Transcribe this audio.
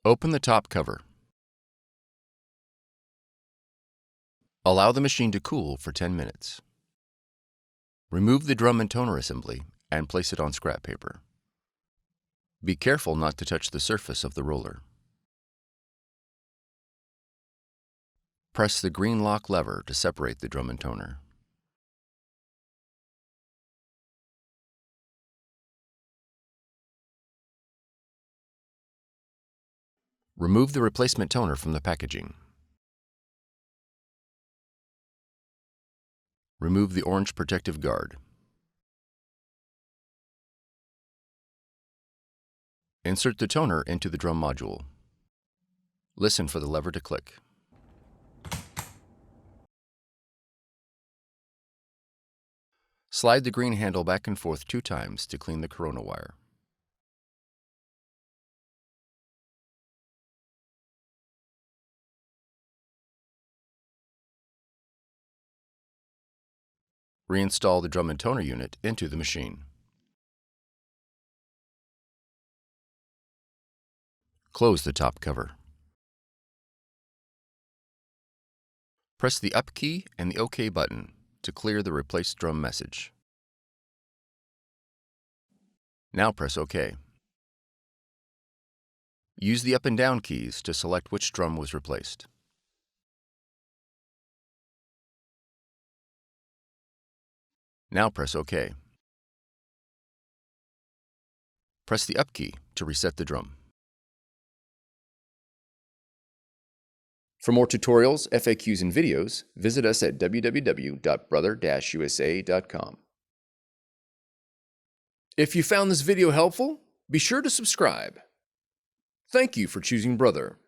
Open the top cover. Allow the machine to cool for 10 minutes. Remove the drum and toner assembly and place it on scrap paper. Be careful not to touch the surface of the roller. Press the green lock lever to separate the drum and toner. Remove the replacement toner from the packaging. Remove the orange protective guard. Insert the toner into the drum module. Listen for the lever to click. Slide the green handle back and forth 2 times to clean the corona wire. Reinstall the drum and toner unit into the machine. Close the top cover. Press the Up key and the OK button to clear the Replace Drum message. Now press OK. Use the up and down keys to select which drum was replaced. Now press OK. Press the Up key to reset the drum. For more tutorials, FAQs, and videos, visit us at www.brother-usa.com. If you found this video helpful, be sure to subscribe. Thank you for choosing Brother.